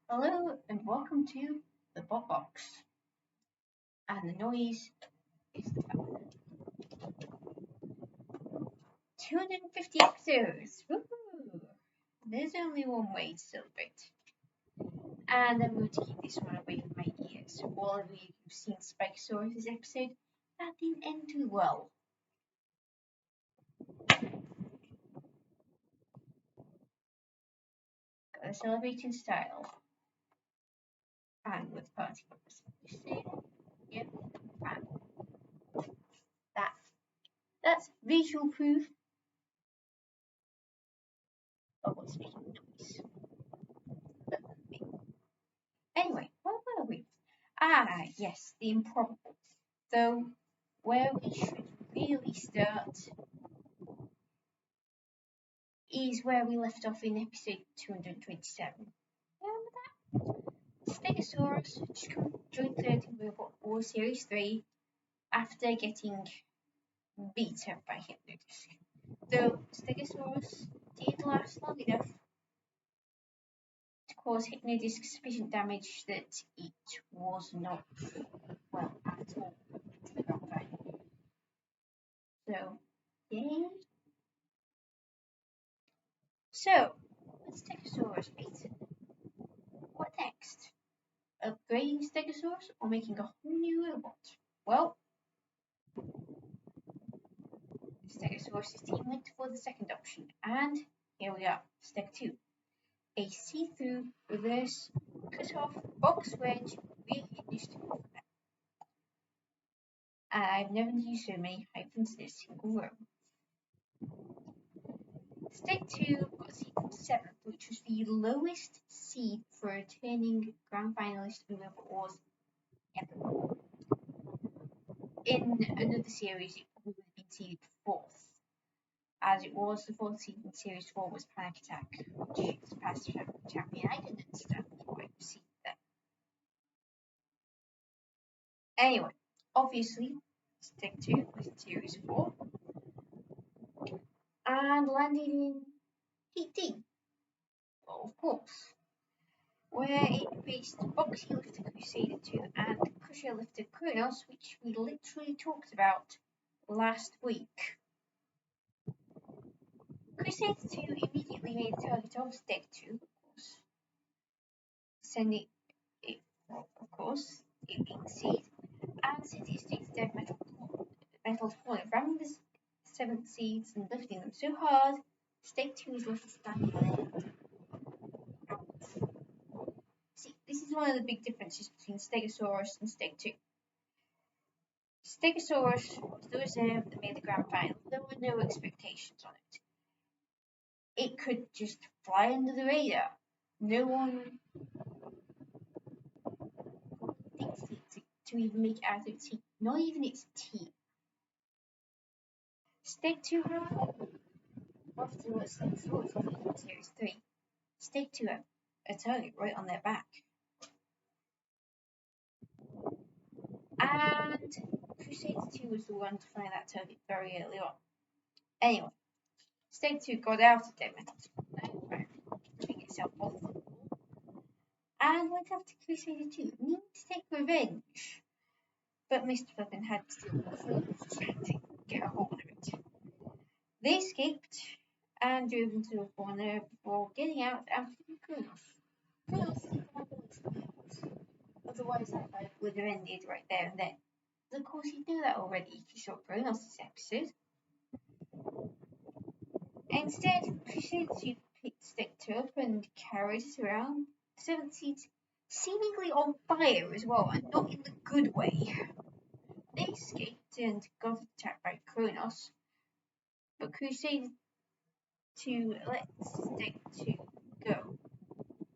Hello and welcome to the Bot Box. And the noise is 250 episodes. Woohoo! There's only one way to celebrate. And I'm going to keep this one away from my ears. All of you who've seen Steg-O-Saw-Us episode, that didn't end too well. Got a celebrating style. And with party members. You see? Yep. And that's visual proof of what's making noise. Anyway, where were we? Yes, the improbable. Though, where we should really start is where we left off in episode 227. Remember that? Steg-O-Saw-Us just joined 13 Robot War Series 3 after getting beaten by Hypnodisc. Though Steg-O-Saw-Us did last long enough to cause Hypnodisc sufficient damage that it was not well at all to the ground final. So, yay. So, with Steg-O-Saw-Us beaten, what next? Upgrading Steg-O-Saw-Us or making a whole new robot? Well, Steg-O-Saw-Us is team linked for the second option, and here we are, Steg 2. A see-through reverse cut-off box wedge rehindered. I've never used so many hyphens in a single row. Steg 2 got seed from 7th, which was the lowest seed for a returning grand finalist in Robot Wars ever. In another series, it probably would have been seeded 4th, as it was the 4th seed in Series 4 was Panic Attack, which is past champion. I didn't understand why it was seeded there. Anyway, obviously, Steg 2 was in Series 4 and landed in Heat D. Well, of course, where it faced Boxy Lifter Crusader 2 and Crusher Lifter Kronos, which we literally talked about last week. Crusader 2 immediately made a target of Steg 2, of course, sending it, of course, it being seed, and sent its Steg to dead metal corner, ramming the 7th seeds and lifting them so hard, Steg 2 was left standing there. See, this is one of the big differences between Steg-O-Saw-Us and Steg 2. Steg-O-Saw-Us was the reserve that made the grand final. There were no expectations on it. It could just fly under the radar. No one thinks to even make it out of its team, not even its team. Steg 2, however, after what Steg-O-Saw-Us did in Series 3, Steg 2 had a target right on their back. And Crusader 2 was the one to find that target very early on. Anyway, Steg 2 got out of dead metal by putting itself off the wall and went after Crusader 2, meaning to take revenge. But Mr. Flippin had still trying to get a hold of it. They escaped and drove into a corner before getting out after Kronos. Kronos didn't want to. Otherwise, that fight would have ended right there and then. But of course, he knew that already if you saw Kronos' episode. Instead, Crusader 2 picked Steg 2 up and carried it around the 7th seat, seemingly on fire as well, and not in the good way. They escaped and got attacked by Kronos, but Crusader 2 let Steg 2 go.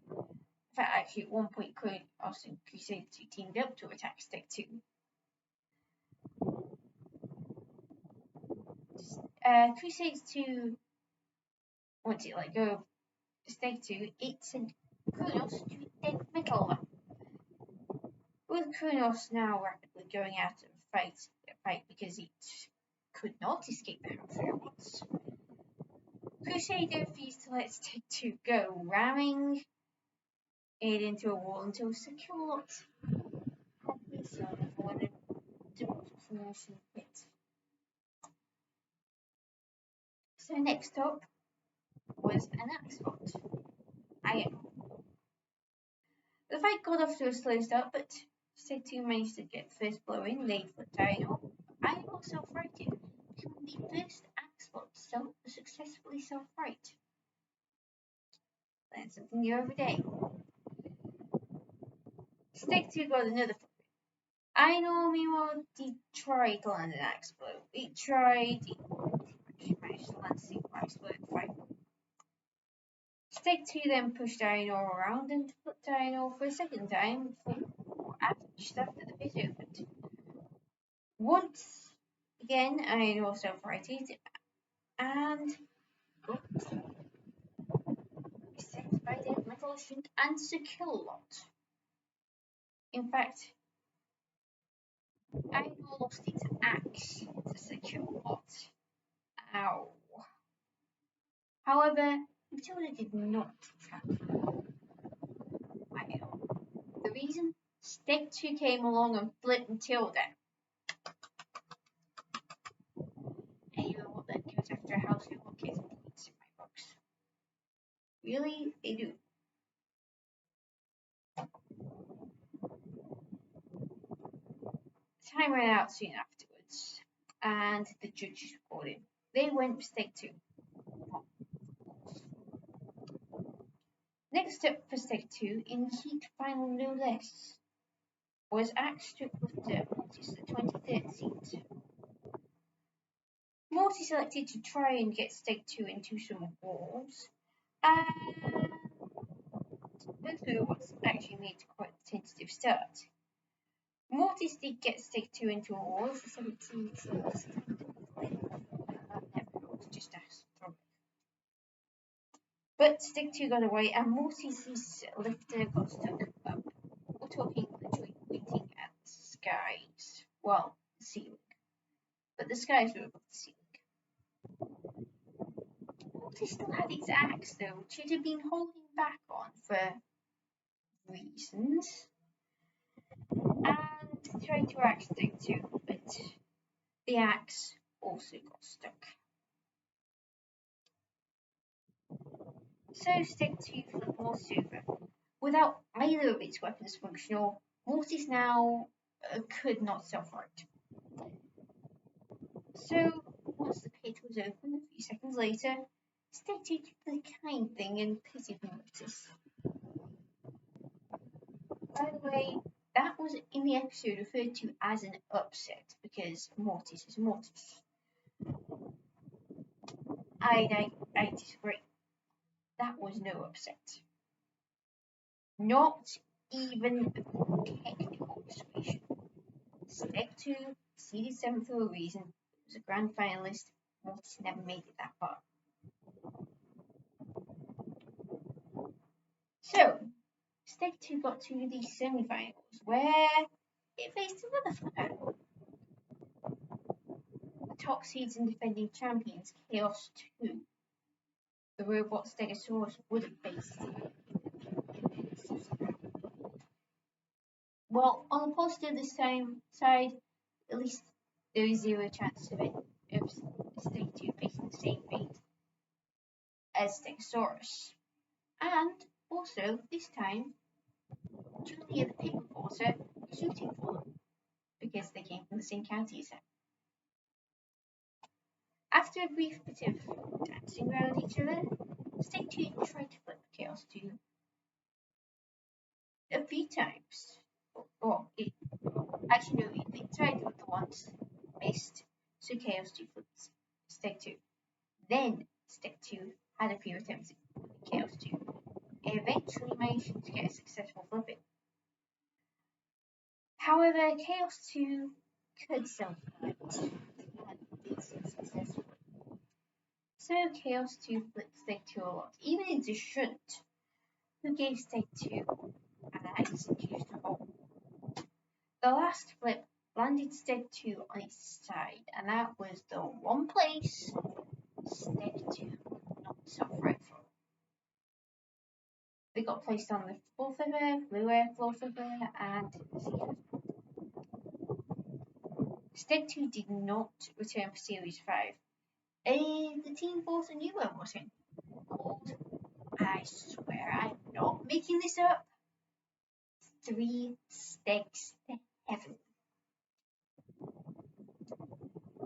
In fact, actually, at one point, Kronos and Crusader 2 teamed up to attack Steg 2. Crusader 2, once it let go of Steg 2, it sent Kronos to dead metal. With Kronos now rapidly going out of fight because it could not escape the house robots, Crusader refused to let Steg 2 go, ramming it into a wall until secure lot had been served for the demolition pit. So next up was an axe lot. The fight got off to a slow start, but Steg-O managed to get the first blow in, laid for Dino. Iron self-righted, becoming the first axe lot to successfully self-right. Learn something new every day. Steg-O got another flip. Iron, meanwhile, he tried to land an axe blow. He managed to land a single axe blow in the fight. Steg-O then pushed Dino around and flipped Dino for a second time just after the pit opened. Once again, Iron self-righted and got sent by the metal shrink and secure lot. In fact, Iron lost its axe to secure lot. Ow. However, Matilda did not trap Iron. The reason? Steg-O came along and flipped Matilda. Anyway, what then goes after a house who will get points in my box. Really? They do. Time ran out soon afterwards, and the judges called in. They went for Steg-O. Next up for Steg-O, in the heat final no less, was axe strip lifter Mortis, the 23rd seat. Morty selected to try and get Steg-O into some walls, and both of us actually made quite a tentative start. Mortis did get Steg-O into a wall as the 17 seats. Just astronomical. But Steg-O got away and Mortis's lifter got stuck up. We're talking literally pointing at the skies. Well, the ceiling. But the skies were above the ceiling. Mortis still had its axe though, which it had been holding back on for reasons. And tried to axe Steg-O, but the axe also got stuck. So Steg-O flipped Mortis over. Without either of its weapons functional, Mortis now could not self-right. So once the pit was open a few seconds later, Steg-O did the kind thing and pitted Mortis. By the way, that was in the episode referred to as an upset because Mortis is Mortis. I disagree. That was no upset. Not even a technical persuasion. Steg-O seeded 7th for a reason. It was a grand finalist. Mortis never made it that far. So, Steg-O got to the semi-finals where it faced another flip-out. The top seeds and defending champions, Chaos 2. The robot Steg-O-Saw-Us would have faced. Well, on the positive this time side, at least there is zero chance of Steg-O facing the same fate as Steg-O-Saw-Us. And also, this time, Julia the pig reporter is rooting for them because they came from the same county as him. After a brief bit of dancing around each other, Steg-O tried to flip Chaos 2 a few times. Actually, no, they tried to flip it once, missed, so Chaos 2 flipped Steg-O. Then Steg-O had a few attempts at Chaos 2, eventually managing to get a successful flipping. However, Chaos 2 could self-fight and did so successfully. So Chaos 2 flipped Steg-O a lot, even into Shunt, who gave Steg-O an axe-induced hole. The last flip landed Steg-O on its side, and that was the one place Steg-O could not self-right from. They got placed on the floor flipper, blue air floor flipper, and Steg-O did not return for Series 5. The team bought a new one, wasn't called, I swear I'm not making this up, 3 Stegs to Heaven.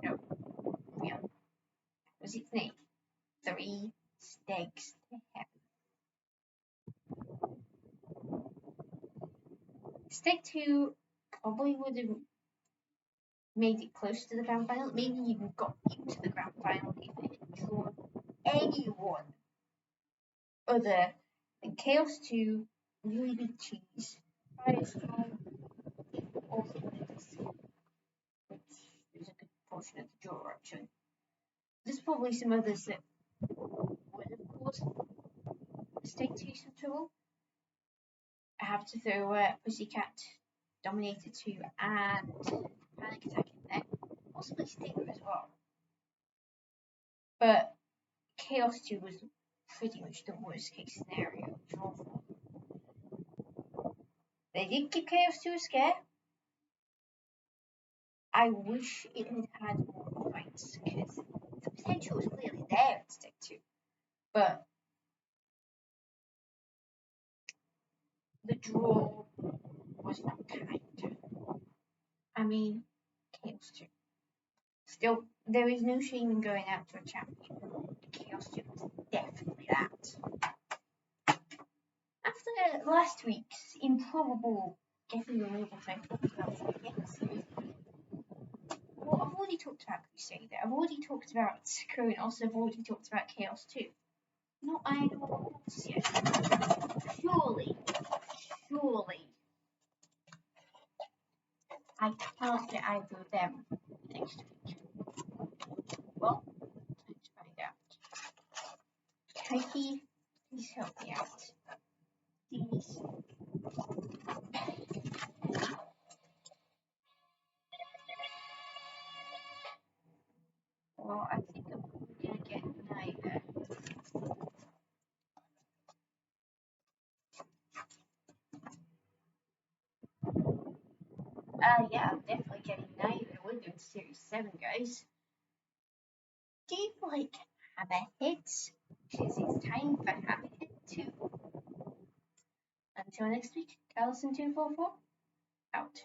No, real. Was its name? 3 Stegs to Heaven. Steg-O probably would have made it close to the grand final, maybe even got into the grand final if it had drawn anyone other than Chaos 2, Really Big Cheese, Firestorm, also which is a good portion of the draw actually. There's probably some others that would have caused Steg-O some trouble. I have to throw Pussycat, Dominator 2 and Panic Attack in there. Possibly Stinger as well. But Chaos 2 was pretty much the worst case scenario draw for. They did give Chaos 2 a scare. I wish it had had more fights because the potential was clearly there at Steg-O. But the draw was not kind. I mean, Chaos 2. Still, there is no shame in going out to a champion. Chaos 2 was definitely that. After last week's improbable getting removal I talked about Series, well, I've already talked about Crusader, I've already talked about Sakura, and also I've already talked about Chaos 2. Not either one else yet. Surely, I can't get either of them next week. Well, let's find out. Kaiki, please help me out. Please. Well, I think I'm gonna get neither. Yeah, I'm definitely getting neither. We're doing Series 7, guys. Do you like Hammerheads? Because it's time for Hammerhead 2. Until next week, Allison244, out.